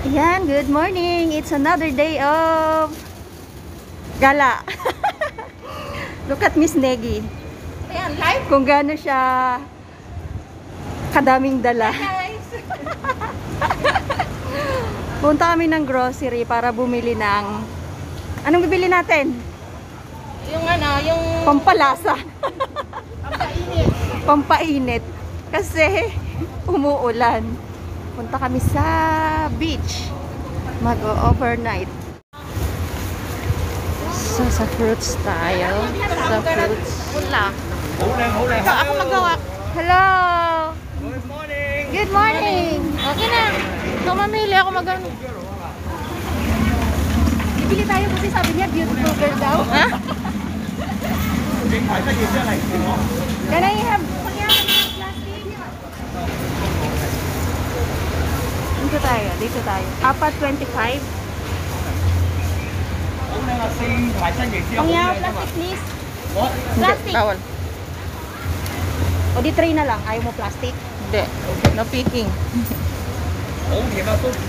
Yan, good morning. It's another day of gala. Look at Miss Negi. Ayan, live. Kung gaano siya kadaming dala. Guys. Punta kami ng grocery para bumili ng... Anong bibili natin? Yung ano, yung... Pampalasa. Pampainit. Pampainit. Kasi umuulan. Punta kami sa beach. Mag-overnight. So, sa fruits tayo. Sa fruits. Wala. Ako magawa. Hello! Good morning! Good morning! Okay na. Ikaw mamili, ako magano. Bibili tayo kasi sabi niya beautiful girl daw. Ha? Can I have... Dito tayo. Apat 25. Pangyaw, plastic please. Plastic. Bawal. O di tray na lang. Ayaw mo plastic? Hindi. No picking.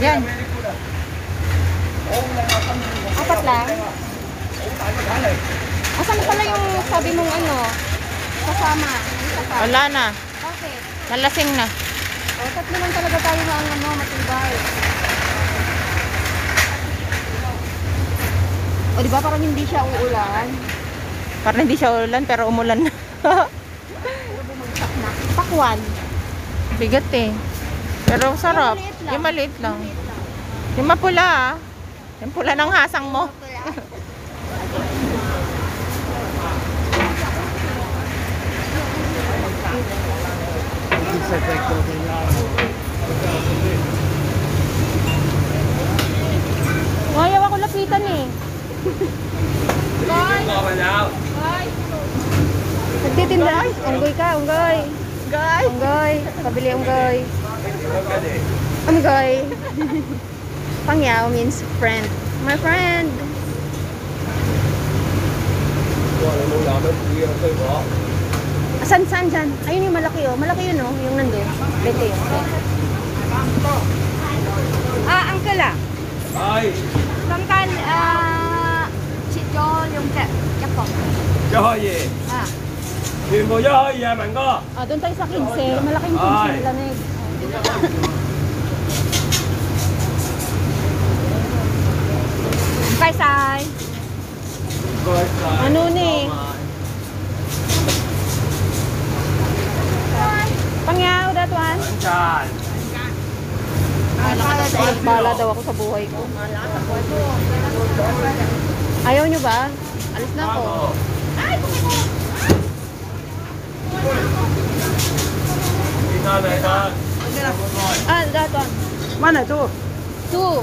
Yan. Apat lang. Asan pala yung sabi mong ano? Kasama. Isa pa. Wala na. Okay. Nalasing na. O, tatlo lang talaga tayo na ang ano, matibay. O, di ba parang hindi siya uulan? Parang hindi siya ulan pero umulan na. Pero bumagsak na. Pakwan. Bigat eh. Pero sarap. Yung maliit lang. Yung maliit lang. Yung mapula ah. Yung pula ng hasang mo. Ayaw ako lapitan eh. Nagtitinda. Unggoy ka, unggoy. Unggoy. Pabili unggoy. Unggoy. Pangyaw means friend. My friend. San dyan? Ayun yung malaki oh. Malaki yun oh. Yung nandun. Bete yun. Uncle ah. Tangkal, chị cho yung chắc không? 一開二， 全部一開二啊，明哥。 Doon tayo sa 15. Malaking 15 lamig. Bye, Sai. Ano ni? Pangyaw, that one? 賺。 Bala daw ako sa buhay ko. Ayaw nyo ba? Alis na ako. That one. Mana tu? Two.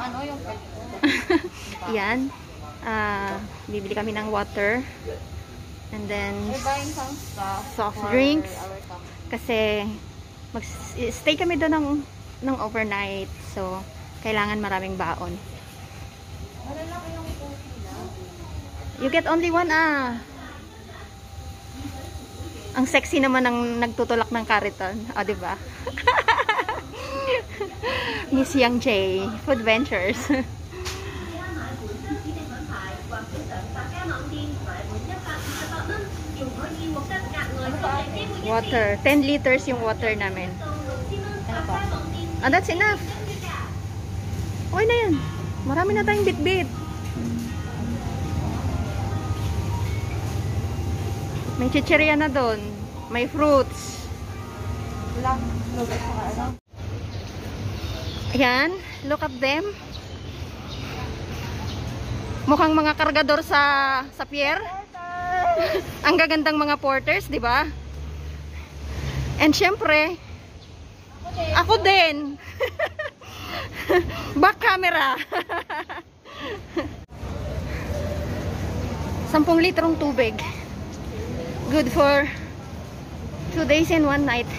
ano, yung Yan. Bibili kami ng water. And then, we're buying some stuff soft for drinks. our company. Kasi, stay kami doon ng overnight. So, kailangan maraming baon. Malalaki yung coffee na. You get only one, Ang sexy naman ng nagtutulak ng kariton. O, diba? Miss Yang J. Food Ventures. Water. 10 liters yung water namin. Ano pa? That's enough. Okay na yan. Marami na tayong bit-bit. May chichirya na doon. May fruits. Black yogurt saka ano? Ayan. Look at them. Mukhang mga kargador sa pier. Ang gagandang mga porters, di ba? And syempre, ako din. Back camera. 10 litrong tubig. Good for 2 days and 1 night.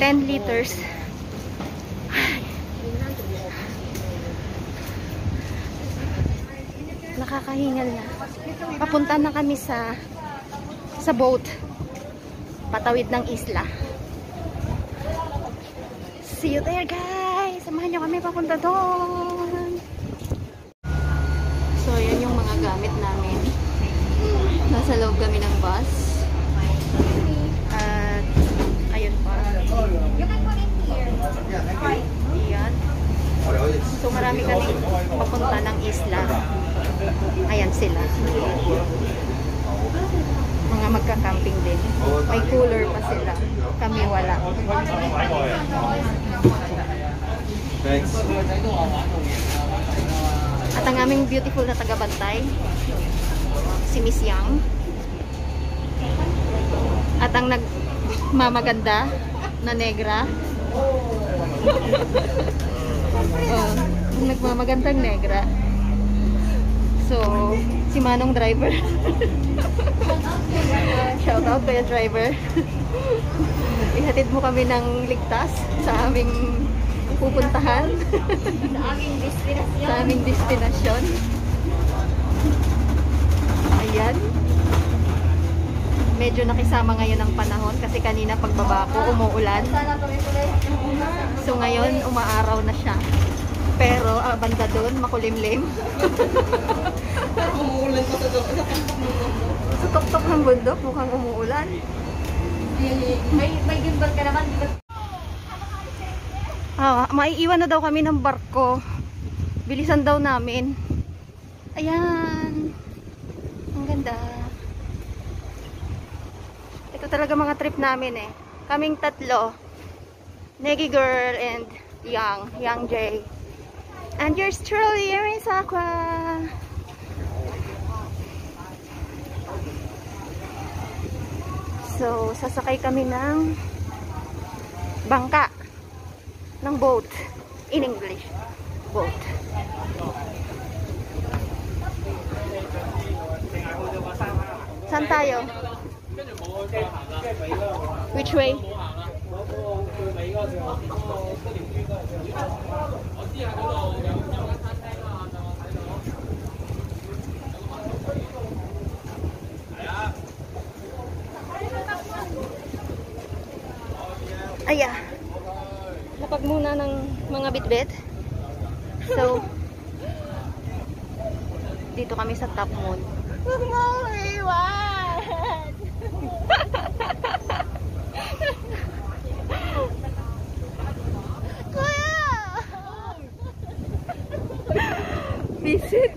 10 liters. Nakakahingal na. Papunta na kami sa boat. Patawid ng isla. See you there, guys! Samahan nyo kami papunta doon. So, yan yung mga gamit namin. Nasa loob kami ng bus. At, ayun pa. You can put it here. Ayan. So, marami kami papunta ng isla. Ayan sila. Mga magka-camping din. May cooler pa sila. Kami wala. Thanks. At ang aming beautiful na tagabantay, si Miss Yang. At ang nagmamaganda na negra. Ang nagmamagandang negra. So, si Manong driver. Shout out kaya driver. Ihatid mo kami ng ligtas sa aming pupuntahan. Sa aming destinasyon. Ayan. Medyo nakisama ngayon ang panahon kasi kanina pagbaba ko umuulan. So ngayon umaaraw na siya. Pero banda doon makulimlim. Umuulan pa sa doon. Sa tuktok ng bundok mukhang umuulan. May gimbal ka naman. Maiiwan na daw kami ng barko. Bilisan daw namin. Ayan. Ang ganda. Ito talaga mga trip namin eh. Kaming tatlo. Negi Girl and Yang J. And yours truly, Erin Sakwa. So, sasakay kami ng bangka. Ng boat. In English. Boat. Saan tayo? Which way? Aya. Lapag muna ng mga bitbit. So, dito kami sa Top Moon. Huwag mo iwan! Kuya! Visit.